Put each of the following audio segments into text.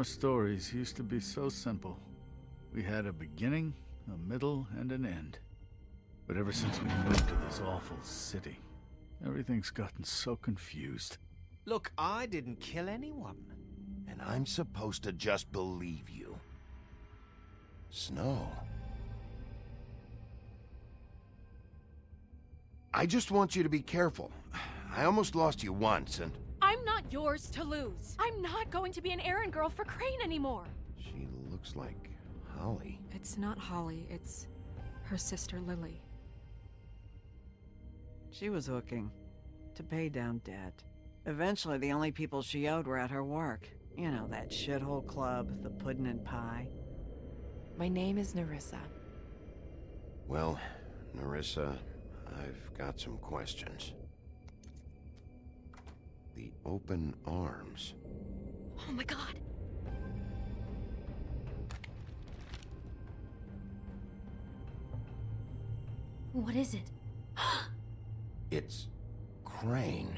Our stories used to be so simple. We had a beginning, a middle, and an end. But ever since we moved to this awful city, everything's gotten so confused. Look, I didn't kill anyone. And I'm supposed to just believe you. Snow. I just want you to be careful. I almost lost you once, and... I'm not yours to lose. I'm not going to be an errand girl for Crane anymore. She looks like Holly. It's not Holly, it's her sister Lily. She was hooking to pay down debt. Eventually, the only people she owed were at her work. You know, that shithole club, the Puddin' and Pie. My name is Nerissa. Well, Nerissa, I've got some questions. The open arms. Oh my god. What is it? It's Crane.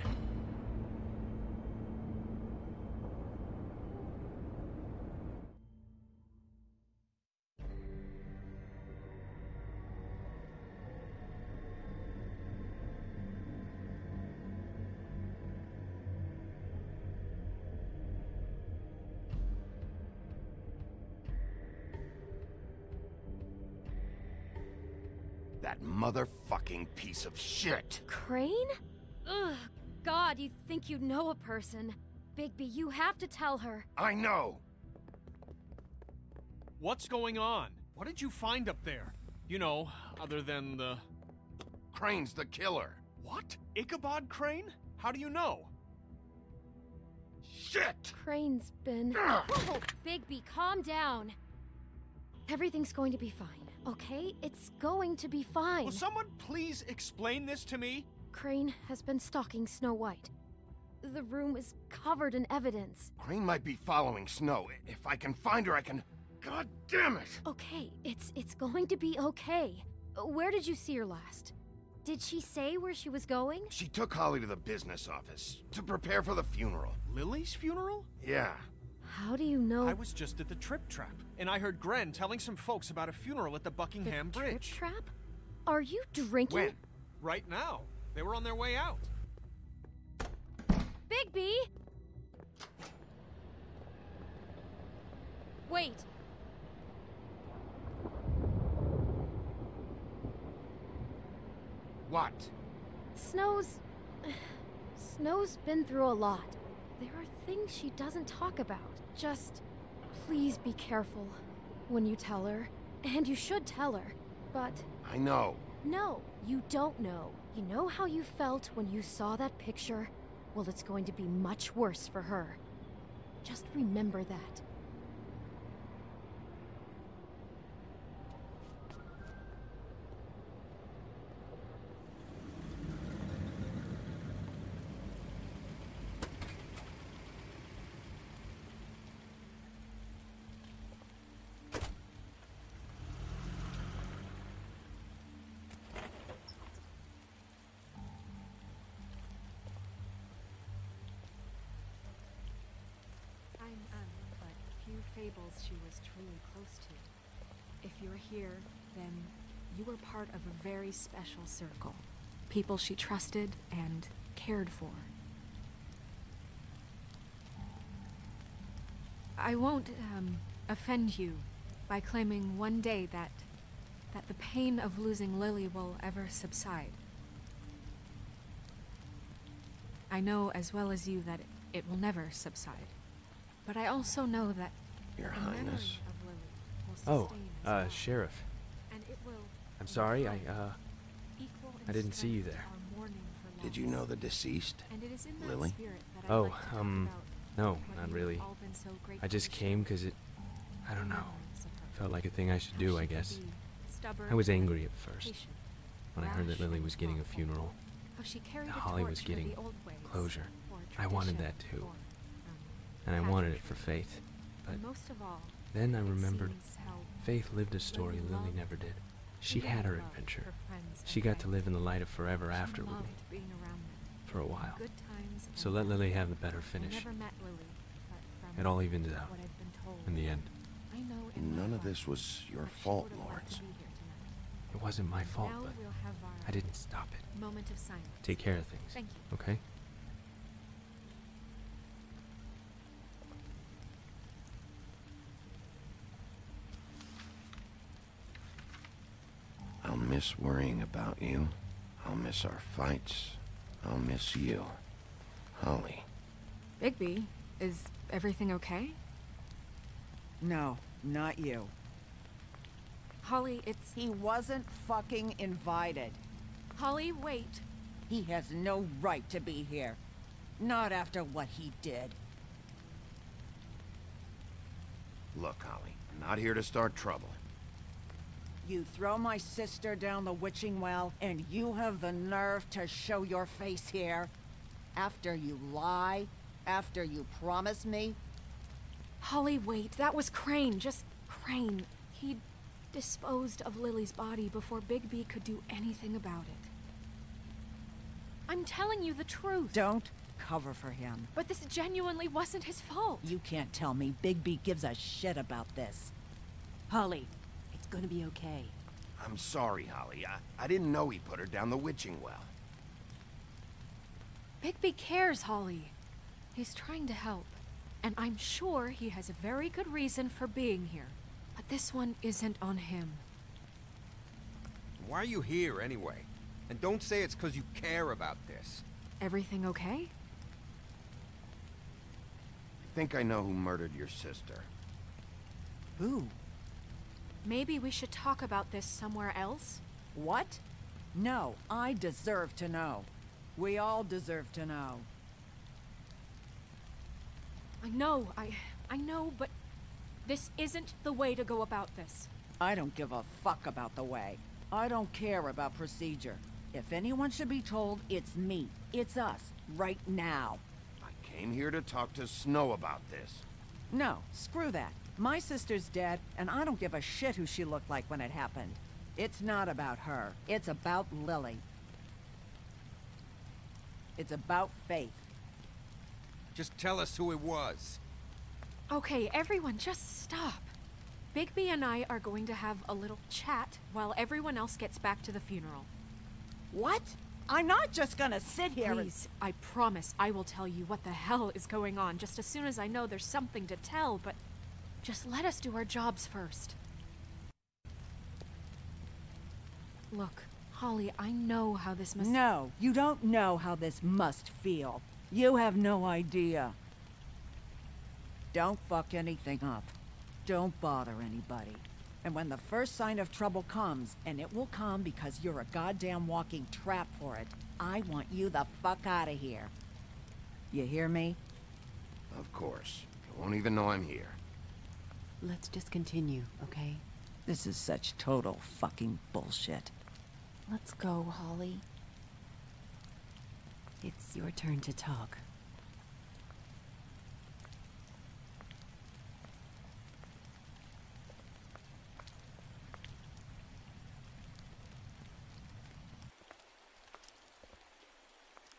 That motherfucking piece of shit! Crane? Ugh, God, you think you know a person. Bigby, you have to tell her. I know! What's going on? What did you find up there? You know, other than the... Crane's the killer. What? Ichabod Crane? How do you know? Shit! Crane's been... Whoa, Bigby, calm down. Everything's going to be fine, okay? It's going to be fine. Will someone please explain this to me? Crane has been stalking Snow White. The room is covered in evidence. Crane might be following Snow. If I can find her, I can... God damn it! Okay, it's going to be okay. Where did you see her last? Did she say where she was going? She took Holly to the business office to prepare for the funeral. Lily's funeral? Yeah. How do you know? I was just at the Trip Trap, and I heard Gren telling some folks about a funeral at the Buckingham Bridge. Trip Trap? Are you drinking? When? Right now. They were on their way out. Bigby! Wait. What? Snow's been through a lot. There are things she doesn't talk about. Just, please be careful when you tell her. And you should tell her, but... I know. No, you don't know. You know how you felt when you saw that picture? Well, it's going to be much worse for her. Just remember that. But few fables she was truly close to. If you're here, then you were part of a very special circle. People she trusted and cared for. I won't, offend you by claiming one day that the pain of losing Lily will ever subside. I know as well as you that it will never subside. But I also know that Your the memory Highness. of Lily will sustain as well. Sheriff. And it will I'm sorry, I equal in I didn't see you strength there. our mourning for Did you loss. know the deceased? And it is in that Lily? spirit that I'd Oh, like to talk about no, what not you've really. all been so I grateful just to came share. because I don't know, Memories of her. felt like a thing I should How do, she I could guess. be stubborn I was and angry at first, patient, when I heard that rash Lily and was getting a thoughtful. funeral. How she carried that a Holly was torch for getting the old ways, closure. for I wanted tradition, that too. for, And I pageantry. wanted it for Faith. But And most of all, then I it remembered seems how Faith lived a story Lily loved- never did. She Lily had her loved adventure. her friends She and got to family. live in the light of forever She after with loved me, being around them. for a while. Good times So and let bad. Lily have the better I finish. never met Lily, but from It all evens out what I've been told. in the end. I know in my None of heart this was your that she fault, would've liked Lawrence. to be here tonight. It wasn't my fault, Now but we'll have our I didn't stop it. moment of silence. Take care of things. Thank you. Okay? I'll miss worrying about you. I'll miss our fights. I'll miss you. Holly. Bigby, is everything okay? No, not you. Holly, it's... He wasn't fucking invited. Holly, wait. He has no right to be here. Not after what he did. Look, Holly, I'm not here to start trouble. You throw my sister down the witching well, and you have the nerve to show your face here? After you lie? After you promise me? Holly, wait. That was Crane. Just Crane. He disposed of Lily's body before Bigby could do anything about it. I'm telling you the truth. Don't cover for him. But this genuinely wasn't his fault. You can't tell me Bigby gives a shit about this. Holly, it's gonna be okay. I'm sorry, Holly. I didn't know he put her down the witching well. Bigby cares, Holly. He's trying to help. And I'm sure he has a very good reason for being here. But this one isn't on him. Why are you here, anyway? And don't say it's because you care about this. Everything okay? I think I know who murdered your sister. Who? Maybe we should talk about this somewhere else? What? No, I deserve to know. We all deserve to know. I know, but this isn't the way to go about this. I don't give a fuck about the way. I don't care about procedure. If anyone should be told, it's me. It's us. Right now. I came here to talk to Snow about this. No, screw that. My sister's dead, and I don't give a shit who she looked like when it happened. It's not about her. It's about Lily. It's about Faith. Just tell us who it was. Okay, everyone, just stop. Bigby and I are going to have a little chat while everyone else gets back to the funeral. What? I'm not just gonna sit here and... Please, I promise I will tell you what the hell is going on just as soon as I know there's something to tell, but just let us do our jobs first. Look, Holly, I know how this must... No, you don't know how this must feel. You have no idea. Don't fuck anything up. Don't bother anybody. And when the first sign of trouble comes, and it will come because you're a goddamn walking trap for it, I want you the fuck out of here. You hear me? Of course. You won't even know I'm here. Let's just continue, okay? This is such total fucking bullshit. Let's go, Holly. It's your turn to talk.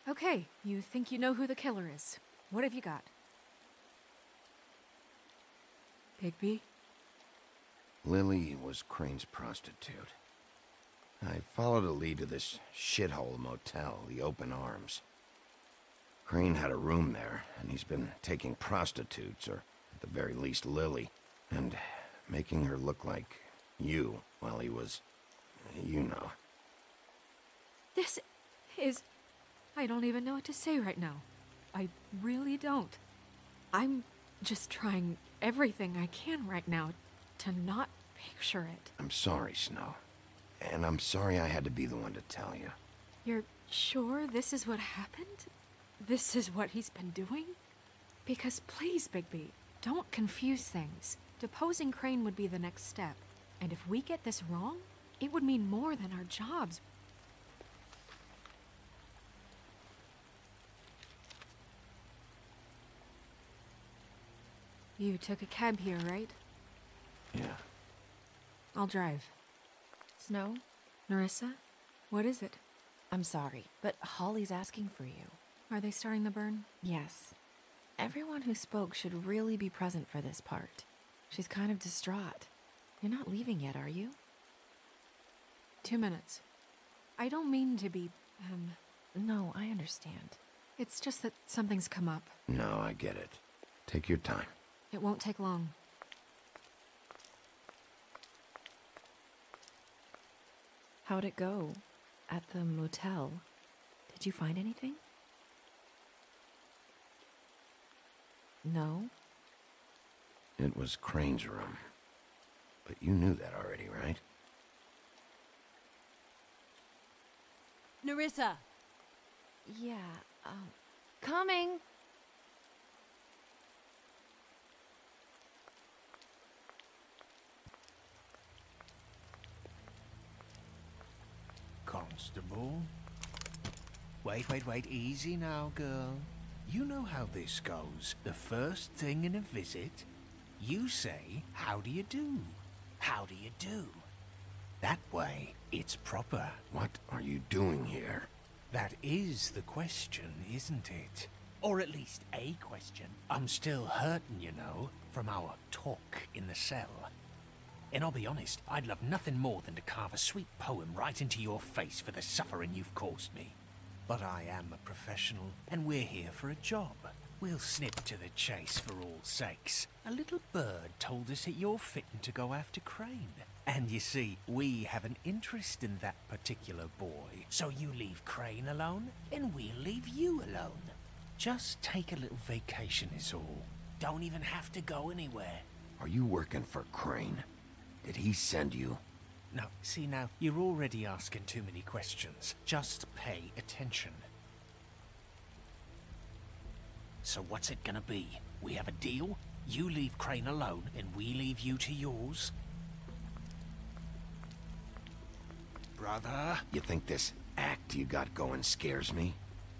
Okay, you think you know who the killer is. What have you got? Bigby? Lily was Crane's prostitute. I followed a lead to this shithole motel, the Open Arms. Crane had a room there, and he's been taking prostitutes, or at the very least Lily, and making her look like you while he was... you know. This is... I don't even know what to say right now. I really don't. I'm just trying everything I can right now to not picture it. I'm sorry, Snow. And I'm sorry I had to be the one to tell you. You're sure this is what happened? This is what he's been doing? Because please, Bigby, don't confuse things. Deposing Crane would be the next step. And if we get this wrong, it would mean more than our jobs. You took a cab here, right? Yeah. I'll drive. Snow? Narissa? What is it? I'm sorry, but Holly's asking for you. Are they starting the burn? Yes. Everyone who spoke should really be present for this part. She's kind of distraught. You're not leaving yet, are you? 2 minutes. I don't mean to be, No, I understand. It's just that something's come up. No, I get it. Take your time. It won't take long. How'd it go? At the motel? Did you find anything? No? It was Crane's room. But you knew that already, right? Nerissa! Yeah, coming! Constable? Wait, easy now, girl. You know how this goes. The first thing in a visit, you say, how do you do? How do you do? That way, it's proper. What are you doing here? That is the question, isn't it? Or at least a question. I'm still hurting, you know, from our talk in the cell. And I'll be honest, I'd love nothing more than to carve a sweet poem right into your face for the suffering you've caused me. But I am a professional, and we're here for a job. We'll snip to the chase for all sakes. A little bird told us that you're fitting to go after Crane. And you see, we have an interest in that particular boy. So you leave Crane alone, and we'll leave you alone. Just take a little vacation is all. Don't even have to go anywhere. Are you working for Crane? Did he send you? No, see now, you're already asking too many questions. Just pay attention. So what's it gonna be? We have a deal? You leave Crane alone, and we leave you to yours? Brother? You think this act you got going scares me?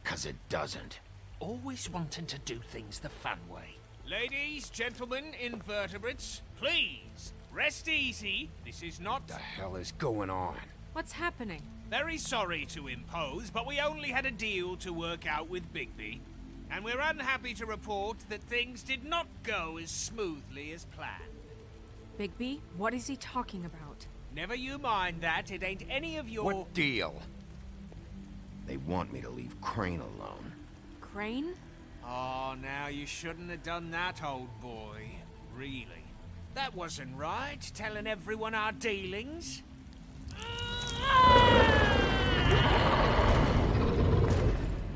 'Cause it doesn't. Always wanting to do things the fun way. Ladies, gentlemen, invertebrates, please, rest easy. This is not... What the hell is going on? What's happening? Very sorry to impose, but we only had a deal to work out with Bigby. And we're unhappy to report that things did not go as smoothly as planned. Bigby, what is he talking about? Never you mind that, it ain't any of your... What deal? They want me to leave Crane alone. Crane? Oh, now you shouldn't have done that, old boy. Really. That wasn't right, telling everyone our dealings.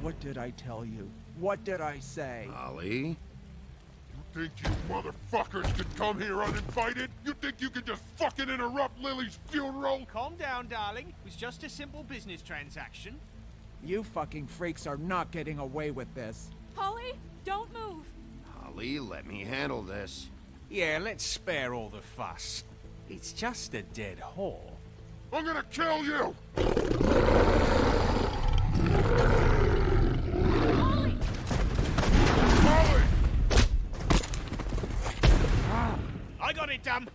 What did I tell you? What did I say? Ollie? You think you motherfuckers could come here uninvited? You think you can just fucking interrupt Lily's funeral? Calm down, darling. It was just a simple business transaction. You fucking freaks are not getting away with this. Holly, don't move! Ollie, let me handle this. Yeah, let's spare all the fuss. It's just a dead whore. I'm gonna kill you! Holly! Molly! I got it, dumb.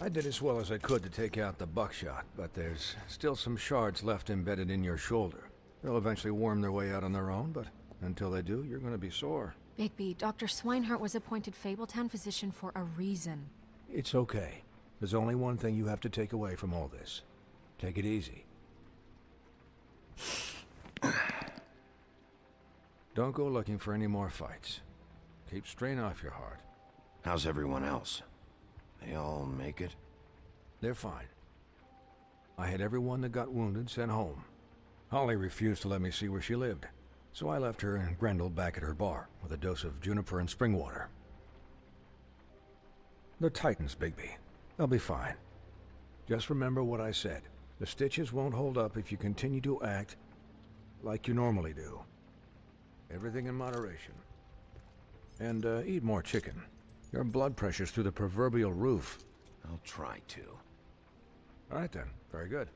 I did as well as I could to take out the buckshot, but there's still some shards left embedded in your shoulder. They'll eventually worm their way out on their own, but until they do, you're gonna be sore. Bigby, Dr. Swinehart was appointed Fabletown physician for a reason. It's okay. There's only one thing you have to take away from all this. Take it easy. Don't go looking for any more fights. Keep strain off your heart. How's everyone else? They all make it? They're fine. I had everyone that got wounded sent home. Holly refused to let me see where she lived, so I left her and Grendel back at her bar with a dose of juniper and spring water. They're Titans, Bigby. They'll be fine. Just remember what I said. The stitches won't hold up if you continue to act like you normally do. Everything in moderation. And eat more chicken. Your blood pressure's through the proverbial roof. I'll try to. All right then. Very good.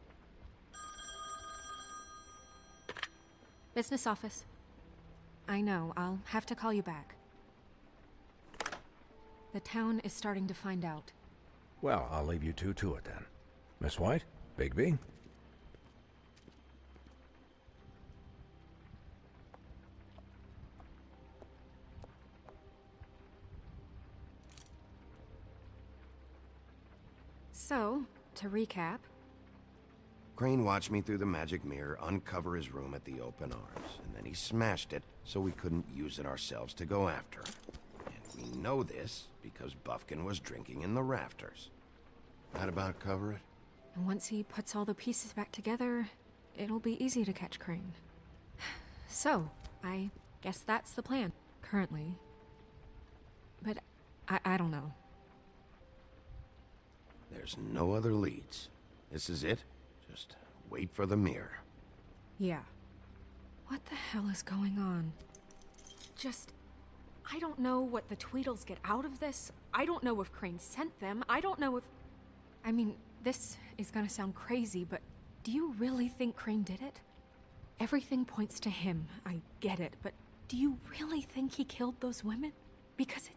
Business office. I know, I'll have to call you back. The town is starting to find out. Well, I'll leave you two to it then. Miss White, Bigby. So, to recap... Crane watched me through the magic mirror uncover his room at the open arms, and then he smashed it so we couldn't use it ourselves to go after him. And we know this because Buffkin was drinking in the rafters. That about cover it? And once he puts all the pieces back together, it'll be easy to catch Crane. So, I guess that's the plan, currently. But I don't know. There's no other leads. This is it. Just wait for the mirror. Yeah. What the hell is going on? I don't know what the Tweedles get out of this. I don't know if Crane sent them. I don't know if... I mean, this is gonna sound crazy, but do you really think Crane did it? Everything points to him, I get it, but do you really think he killed those women? Because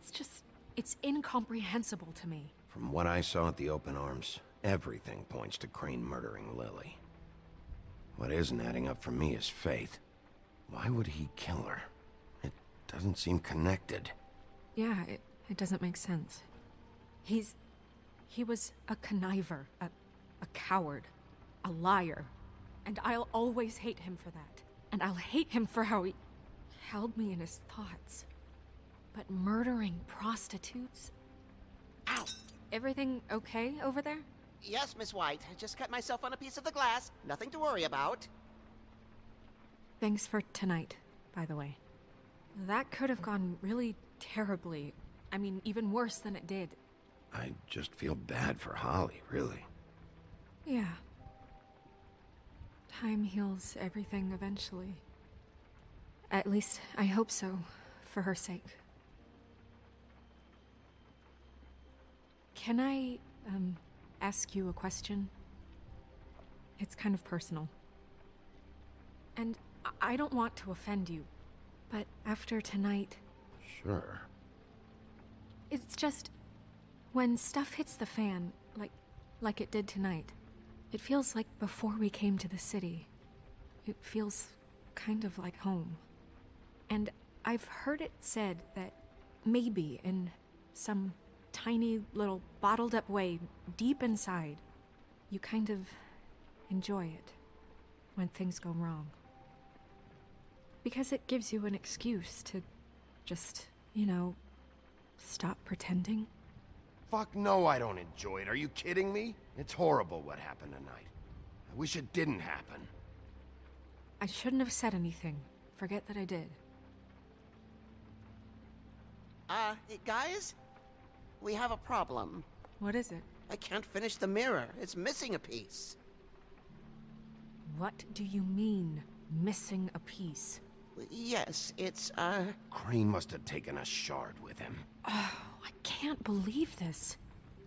it's incomprehensible to me. From what I saw at the open arms, everything points to Crane murdering Lily. What isn't adding up for me is Faith. Why would he kill her? It doesn't seem connected. Yeah, it doesn't make sense. He was a conniver, a coward, a liar. And I'll always hate him for that. And I'll hate him for how he held me in his thoughts. But murdering prostitutes? Ow! Everything okay over there? Yes, Miss White. I just cut myself on a piece of the glass. Nothing to worry about. Thanks for tonight, by the way. That could have gone really terribly. I mean, even worse than it did. I just feel bad for Holly, really. Yeah. Time heals everything eventually. At least, I hope so, for her sake. Can I, ask you a question? It's kind of personal. And I don't want to offend you, but after tonight... Sure. It's just... when stuff hits the fan, like it did tonight, it feels like before we came to the city. It feels kind of like home. And I've heard it said that maybe in some tiny little bottled up way deep inside, you kind of enjoy it when things go wrong. Because it gives you an excuse to just, stop pretending. Fuck no, I don't enjoy it. Are you kidding me? It's horrible what happened tonight. I wish it didn't happen. I shouldn't have said anything. Forget that I did. Hey, guys? We have a problem. What is it? I can't finish the mirror. It's missing a piece. What do you mean, missing a piece? Yes, it's, Crane must have taken a shard with him. Oh, I can't believe this.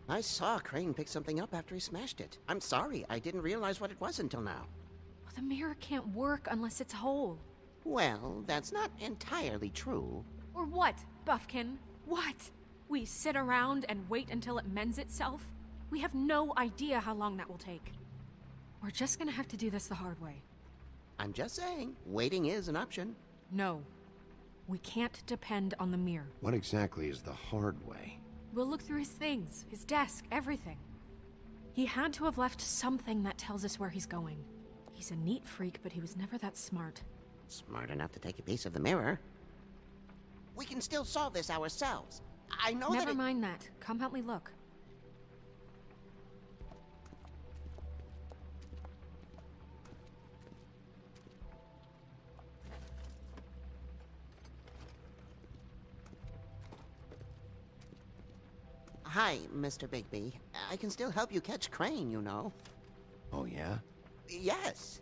I saw Crane pick something up after he smashed it. I'm sorry, I didn't realize what it was until now. Well, the mirror can't work unless it's whole. Well, that's not entirely true. Or what, Buffkin? What? We sit around and wait until it mends itself? We have no idea how long that will take. We're just gonna have to do this the hard way. I'm just saying, waiting is an option. No. We can't depend on the mirror. What exactly is the hard way? We'll look through his things, his desk, everything. He had to have left something that tells us where he's going. He's a neat freak, but he was never that smart. Smart enough to take a piece of the mirror. We can still solve this ourselves. I know that Never mind that. Come help me look. Hi, Mr. Bigby. I can still help you catch Crane, you know. Oh, yeah? Yes.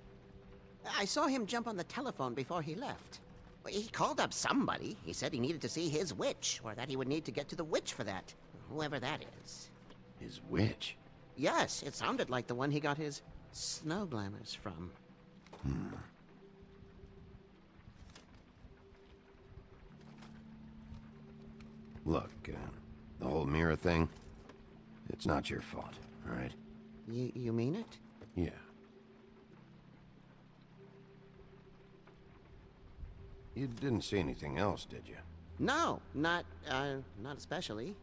I saw him jump on the telephone before he left. He called up somebody. He said he needed to see his witch, or that he would need to get to the witch for that. Whoever that is. His witch? Yes, it sounded like the one he got his snow glamours from. Look, the whole mirror thing, it's not your fault, all right? You mean it? Yeah. You didn't see anything else, did you? No, not especially.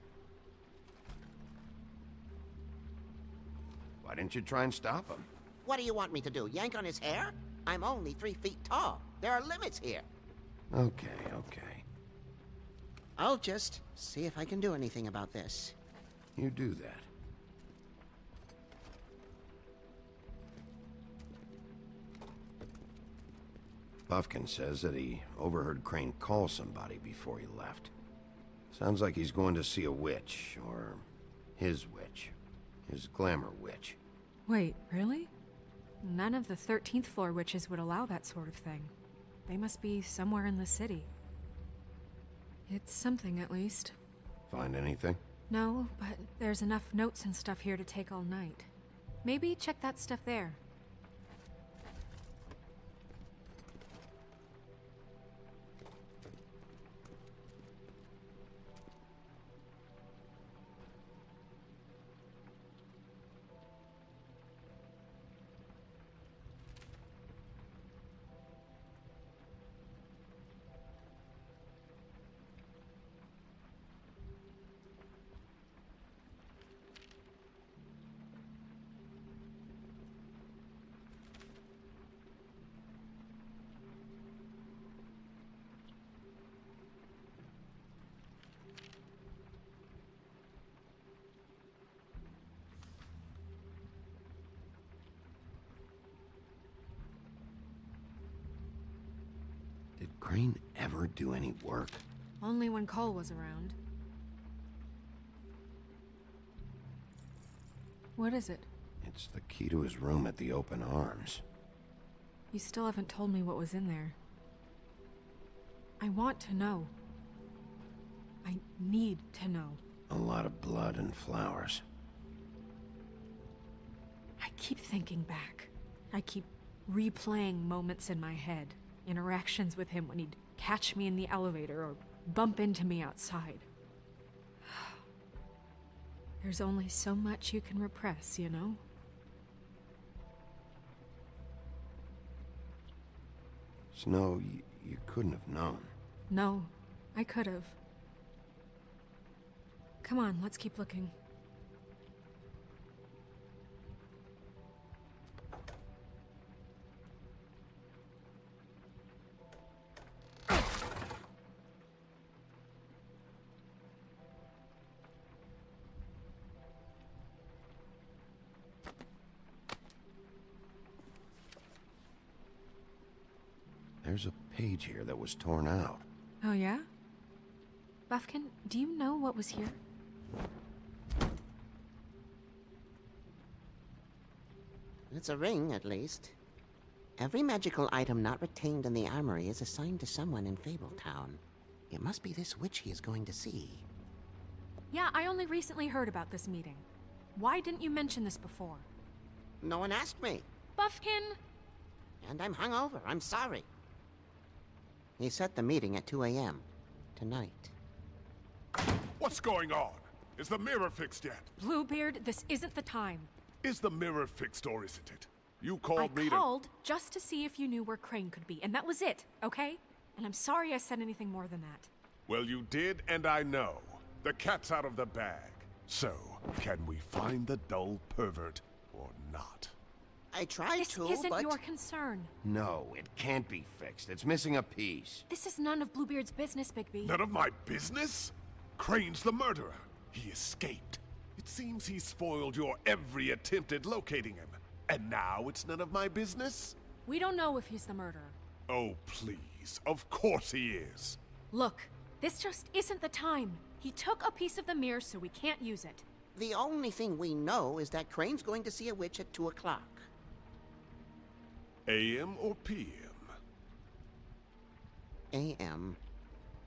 Why didn't you try and stop him? What do you want me to do, yank on his hair? I'm only 3 feet tall. There are limits here. Okay. I'll just see if I can do anything about this. You do that. Buffkin says that he overheard Crane call somebody before he left. Sounds like he's going to see a witch, or his witch. His glamour witch. Wait, really? None of the 13th floor witches would allow that sort of thing. They must be somewhere in the city. It's something, at least. Find anything? No, but there's enough notes and stuff here to take all night. Maybe check that stuff there. Did Crane ever do any work? Only when Cole was around. What is it? It's the key to his room at the Open Arms. You still haven't told me what was in there. I want to know. I need to know. A lot of blood and flowers. I keep thinking back. I keep replaying moments in my head. Interactions with him when he'd catch me in the elevator or bump into me outside. There's only so much you can repress, you know? Snow, you couldn't have known. No, I could have. Come on, let's keep looking. There's a page here that was torn out. Oh, yeah? Buffkin, do you know what was here? It's a ring, at least. Every magical item not retained in the armory is assigned to someone in Fabletown. It must be this witch he is going to see. Yeah, I only recently heard about this meeting. Why didn't you mention this before? No one asked me. Buffkin! And I'm hungover. I'm sorry. He set the meeting at 2 a.m. tonight. What's going on? Is the mirror fixed yet? Bluebeard, this isn't the time. Is the mirror fixed or isn't it? You called me I called just to see if you knew where Crane could be, and that was it, okay? And I'm sorry I said anything more than that. Well, you did, and I know. The cat's out of the bag. So, can we find the dull pervert or not? I tried this to, isn't your concern. No, it can't be fixed. It's missing a piece. This is none of Bluebeard's business, Bigby. None of my business? Crane's the murderer. He escaped. It seems he spoiled your every attempt at locating him. And now it's none of my business? We don't know if he's the murderer. Oh, please. Of course he is. Look, this just isn't the time. He took a piece of the mirror, so we can't use it. The only thing we know is that Crane's going to see a witch at 2 o'clock. AM or PM? AM.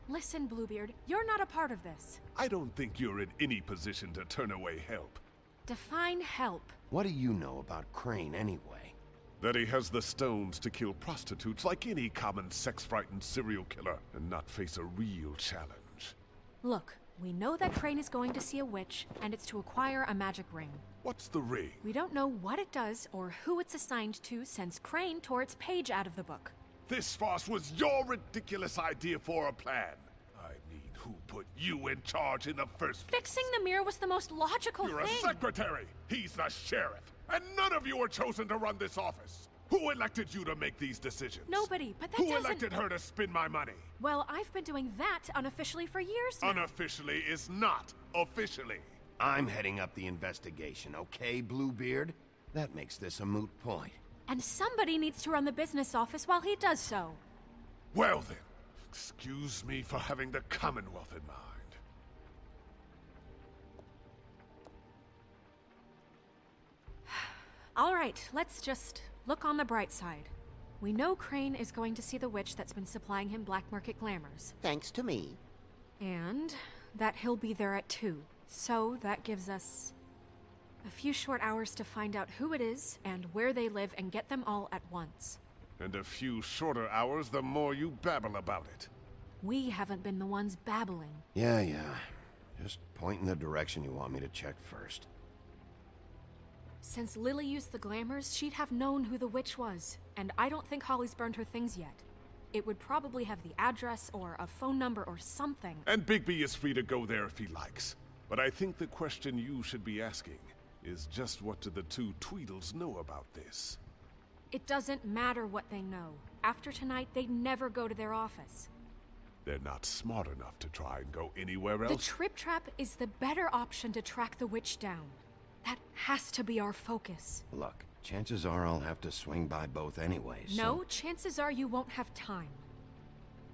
Listen, Bluebeard, you're not a part of this. I don't think you're in any position to turn away help. Define help. What do you know about Crane, anyway? That he has the stones to kill prostitutes like any common sex-frightened serial killer and not face a real challenge. Look, we know that Crane is going to see a witch, and it's to acquire a magic ring. What's the ring? We don't know what it does or who it's assigned to since Crane tore its page out of the book. This farce was your ridiculous idea for a plan. I mean, who put you in charge in the first place? Fixing the mirror was the most logical You're thing. a secretary. He's the sheriff. And none of you were chosen to run this office. Who elected you to make these decisions? Nobody, but that Who doesn't... elected her to spend my money? Well, I've been doing that unofficially for years now. Unofficially is not officially. I'm heading up the investigation, okay, Bluebeard? That makes this a moot point. And somebody needs to run the business office while he does so. Well then, excuse me for having the Commonwealth in mind. All right, let's just look on the bright side. We know Crane is going to see the witch that's been supplying him black market glamours. Thanks to me. And that he'll be there at 2. So that gives us a few short hours to find out who it is and where they live and get them all at once. And a few shorter hours the more you babble about it. We haven't been the ones babbling. Yeah. Just point in the direction you want me to check first. Since Lily used the glamours, she'd have known who the witch was, and I don't think Holly's burned her things yet. It would probably have the address or a phone number or something. And Bigby is free to go there if he likes. But I think the question you should be asking is just what do the two Tweedles know about this? It doesn't matter what they know. After tonight, they'd never go to their office. They're not smart enough to try and go anywhere else? The Trip Trap is the better option to track the witch down. That has to be our focus. Look, chances are I'll have to swing by both anyway, so... No, chances are you won't have time.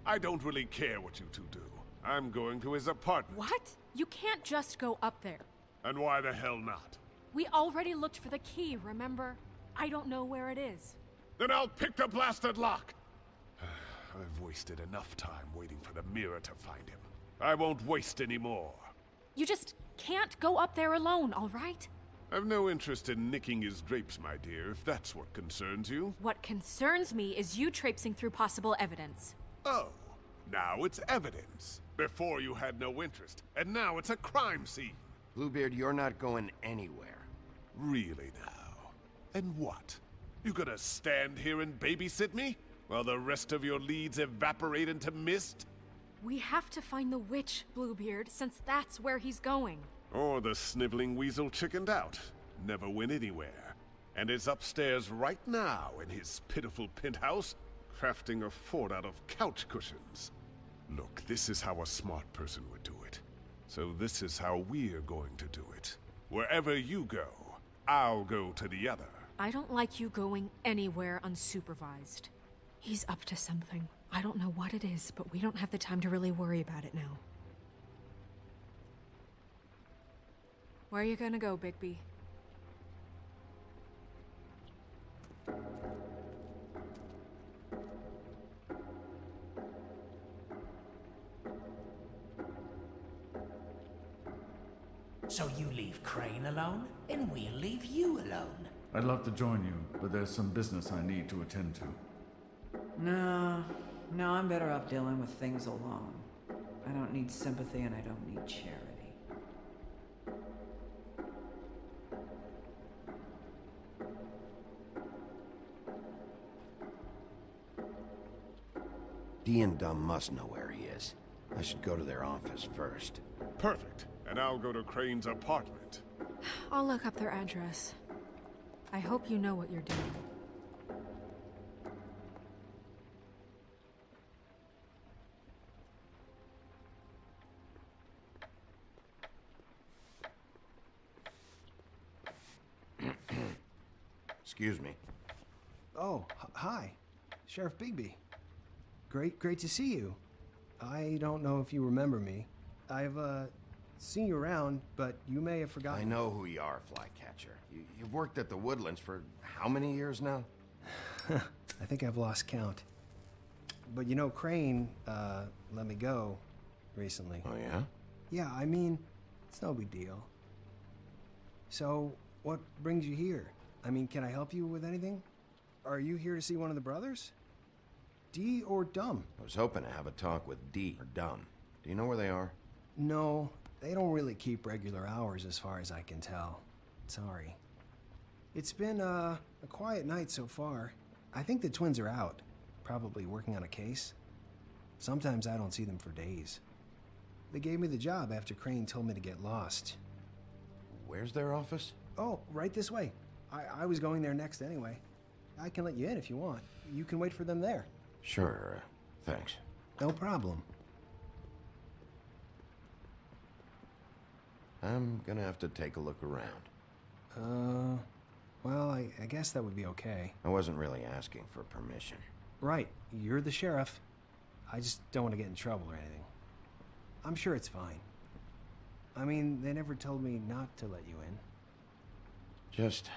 I don't really care what you two do. I'm going to his apartment. What? You can't just go up there. And why the hell not? We already looked for the key, remember? I don't know where it is. Then I'll pick the blasted lock! I've wasted enough time waiting for the mirror to find him. I won't waste any more. You just can't go up there alone, all right? I've no interest in nicking his drapes, my dear, if that's what concerns you. What concerns me is you traipsing through possible evidence. Oh, now it's evidence. Before you had no interest, and now it's a crime scene. Bluebeard, you're not going anywhere. Really now? And what? You gonna stand here and babysit me? While the rest of your leads evaporate into mist? We have to find the witch, Bluebeard, since that's where he's going. Or the sniveling weasel chickened out. Never went anywhere. And is upstairs right now in his pitiful penthouse, crafting a fort out of couch cushions. Look, this is how a smart person would do it. So this is how we're going to do it. Wherever you go, I'll go to the other. I don't like you going anywhere unsupervised. He's up to something. I don't know what it is, but we don't have the time to really worry about it now. Where are you gonna go, Bigby? So you leave Crane alone, and we'll leave you alone. I'd love to join you, but there's some business I need to attend to. No, I'm better off dealing with things alone. I don't need sympathy and I don't need charity. Dee and Dumb must know where he is. I should go to their office first. Perfect. And I'll go to Crane's apartment. I'll look up their address. I hope you know what you're doing. Excuse me. Oh, hi. Sheriff Bigby. Great to see you. I don't know if you remember me. I've, seen you around, but you may have forgotten. I know who you are, Flycatcher. You've worked at the Woodlands for how many years now? I think I've lost count. But you know, Crane, let me go recently. Oh, yeah? Yeah, I mean, it's no big deal. So, what brings you here? I mean, can I help you with anything? Are you here to see one of the brothers? Dee or Dumb? I was hoping to have a talk with Dee or Dumb. Do you know where they are? No, they don't really keep regular hours as far as I can tell. Sorry. It's been, a quiet night so far. I think the twins are out, probably working on a case. Sometimes I don't see them for days. They gave me the job after Crane told me to get lost. Where's their office? Oh, right this way. I was going there next anyway. I can let you in if you want. You can wait for them there. Sure, thanks. No problem. I'm gonna have to take a look around. Well, I guess that would be okay. I wasn't really asking for permission. Right, you're the sheriff. I just don't want to get in trouble or anything. I'm sure it's fine. I mean, they never told me not to let you in. Just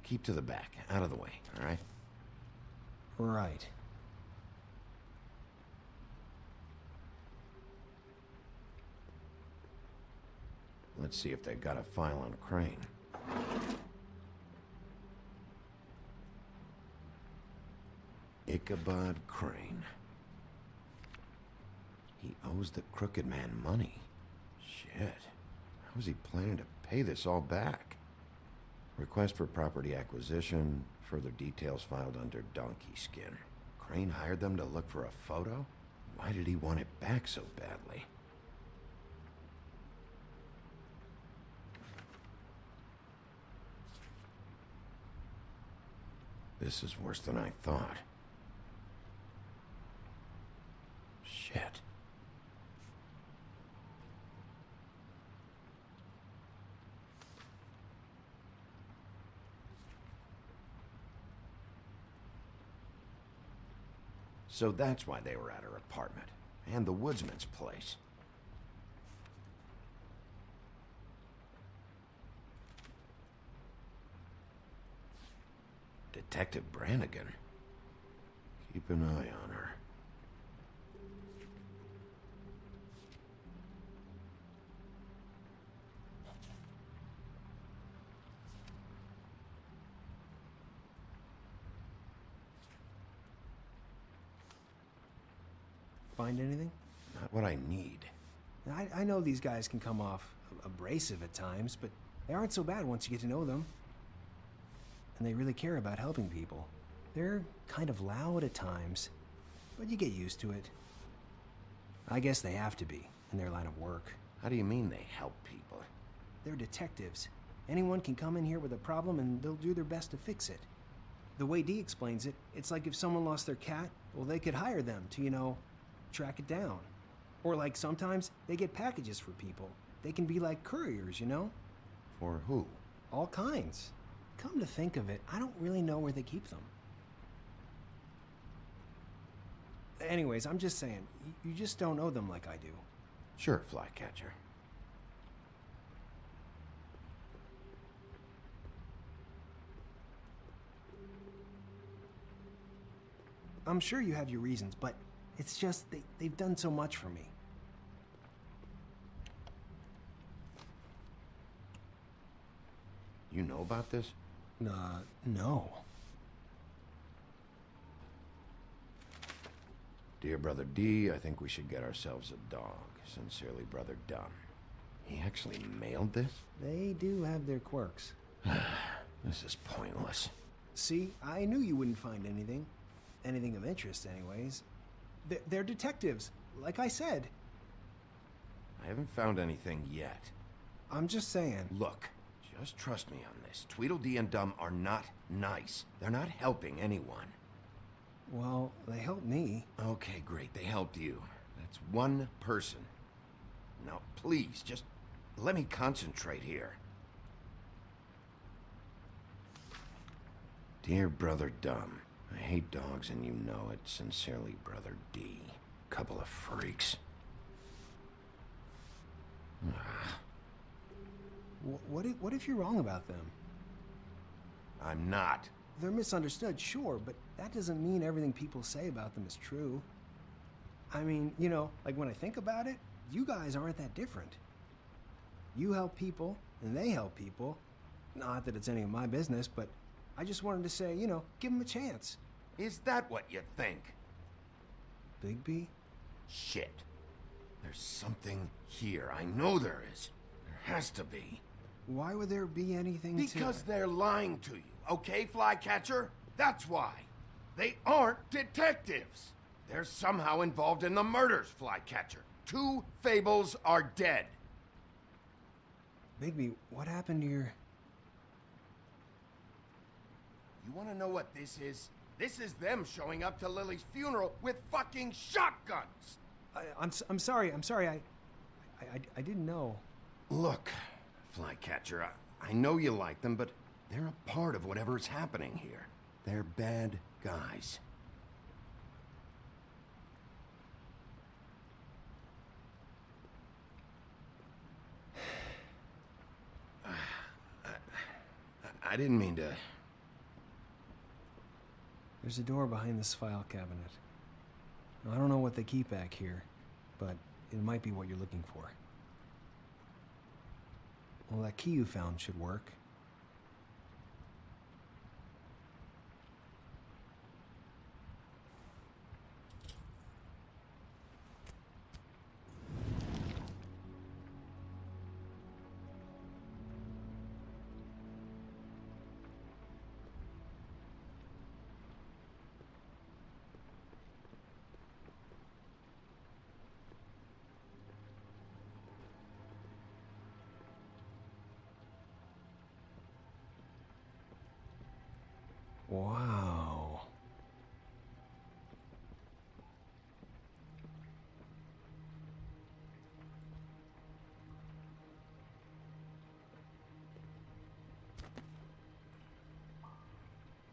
keep to the back, out of the way, all right? Right. Let's see if they got a file on Crane. Ichabod Crane. He owes the crooked man money. Shit. How is he planning to pay this all back? Request for property acquisition. Further details filed under donkey skin. Crane hired them to look for a photo? Why did he want it back so badly? This is worse than I thought. Shit. So that's why they were at her apartment. And the woodsman's place. Detective Brannigan. Keep an eye on her. Find anything? Not what I need. I know these guys can come off abrasive at times, but they aren't so bad once you get to know them. And they really care about helping people. They're kind of loud at times, but you get used to it. I guess they have to be, in their line of work. How do you mean they help people? They're detectives. Anyone can come in here with a problem and they'll do their best to fix it. The way Dee explains it, it's like if someone lost their cat, well, they could hire them to, you know, track it down. Or like sometimes they get packages for people. They can be like couriers, you know? For who? All kinds. Come to think of it, I don't really know where they keep them. Anyways, I'm just saying, you just don't know them like I do. Sure, Flycatcher. I'm sure you have your reasons, but it's just they've done so much for me. You know about this? No. Dear Brother D, I think we should get ourselves a dog. Sincerely, Brother Dumb. He actually mailed this? They do have their quirks. This is pointless. See, I knew you wouldn't find anything. Anything of interest, anyways. They're detectives, like I said. I haven't found anything yet. I'm just saying. Look, just trust me on this. Tweedledee and Dum are not nice. They're not helping anyone. Well, they helped me. Okay, great. They helped you. That's one person. Now, please, just let me concentrate here. Dear Brother Dum, I hate dogs and you know it. Sincerely, Brother D. Couple of freaks. What if you're wrong about them? I'm not. They're misunderstood, sure, but that doesn't mean everything people say about them is true. I mean, you know, like when I think about it, you guys aren't that different. You help people, and they help people. Not that it's any of my business, but I just wanted to say, you know, give them a chance. Is that what you think? Bigby? Shit. There's something here. I know there is. There has to be. Why would there be anything Because they're lying to you, okay, Flycatcher? That's why. They aren't detectives. They're somehow involved in the murders, Flycatcher. 2 Fables are dead. Bigby, what happened to your... You want to know what this is? This is them showing up to Lily's funeral with fucking shotguns! I'm sorry. I didn't know. Look, Flycatcher, I know you like them, but they're a part of whatever's happening here. They're bad guys. I didn't mean to... There's a door behind this file cabinet. Now, I don't know what they keep back here, but it might be what you're looking for. Well, that key you found should work. Wow.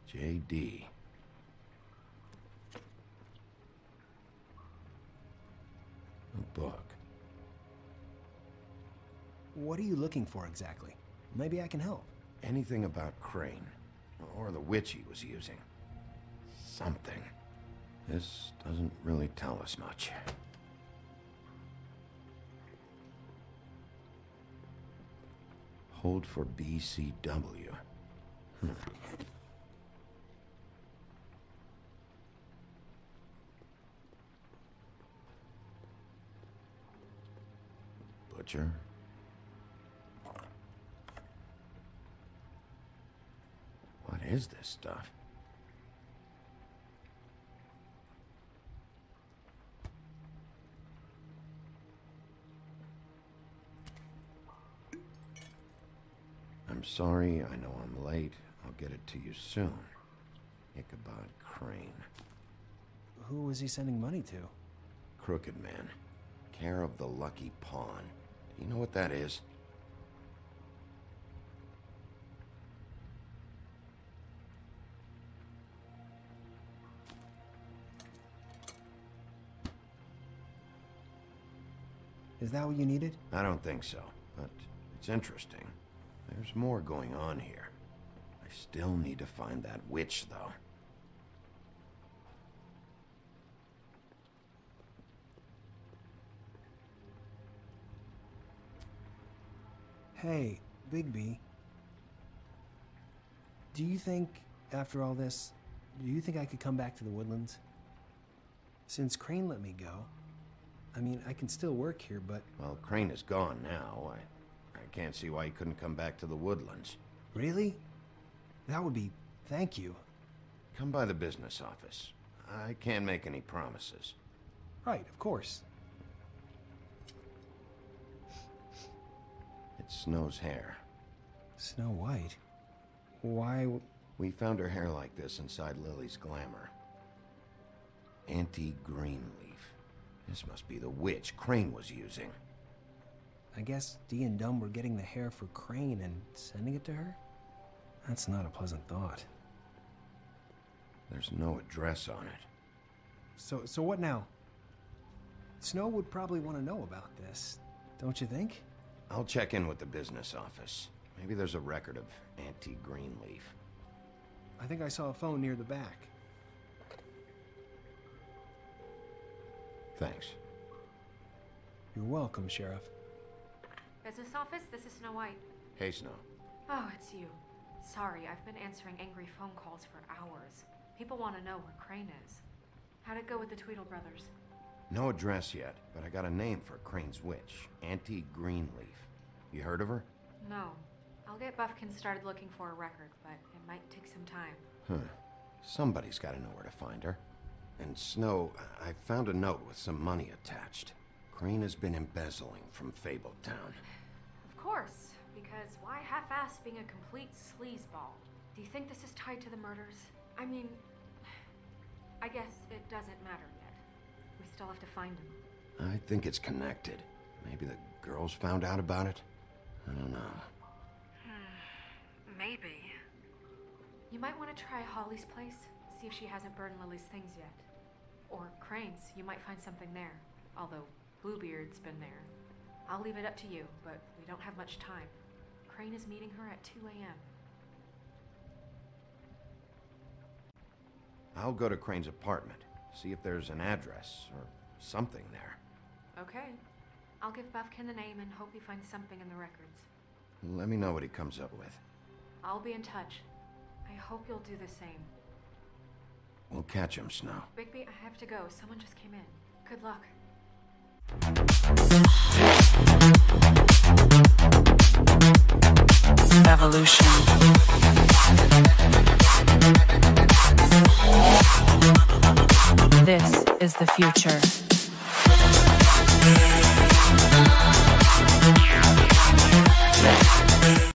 J.D. A book. What are you looking for exactly? Maybe I can help. Anything about Crane. Or the witch he was using. Something. This doesn't really tell us much. Hold for BCW. Butcher. What is this stuff? I'm sorry, I know I'm late. I'll get it to you soon. Ichabod Crane. Who was he sending money to? Crooked Man. Care of the Lucky Pawn. Do you know what that is? Is that what you needed? I don't think so, but it's interesting. There's more going on here. I still need to find that witch, though. Hey, Bigby. Do you think, after all this, do you think I could come back to the Woodlands? Since Crane let me go, I mean, I can still work here, but... Well, Crane is gone now. I can't see why he couldn't come back to the Woodlands. Really? That would be... Thank you. Come by the business office. I can't make any promises. Right, of course. It's Snow's hair. Snow White? Why? We found her hair like this inside Lily's glamour. Anti-green leaf. This must be the witch Crane was using. I guess Dee and Dumb were getting the hair for Crane and sending it to her? That's not a pleasant thought. There's no address on it. So what now? Snow would probably want to know about this, don't you think? I'll check in with the business office. Maybe there's a record of anti-green leaf. I think I saw a phone near the back. Thanks. You're welcome, Sheriff. Business office, this is Snow White. Hey, Snow. Oh, it's you. Sorry, I've been answering angry phone calls for hours. People want to know where Crane is. How'd it go with the Tweedle brothers? No address yet, but I got a name for Crane's witch. Anti-Greenleaf. You heard of her? No. I'll get Buffkin started looking for a record, but it might take some time. Huh. Somebody's got to know where to find her. And Snow, I found a note with some money attached. Crane has been embezzling from Fabletown. Of course, because why half-ass being a complete sleazeball? Do you think this is tied to the murders? I mean, I guess it doesn't matter yet. We still have to find him. I think it's connected. Maybe the girls found out about it? I don't know. Maybe. You might want to try Holly's place, see if she hasn't burned Lily's things yet. Or Crane's, you might find something there. Although Bluebeard's been there. I'll leave it up to you, but we don't have much time. Crane is meeting her at 2 a.m. I'll go to Crane's apartment, see if there's an address or something there. Okay. I'll give Buffkin the name and hope he finds something in the records. Let me know what he comes up with. I'll be in touch. I hope you'll do the same. We'll catch him, Snow. Bigby, I have to go. Someone just came in. Good luck. Evolution. This is the future.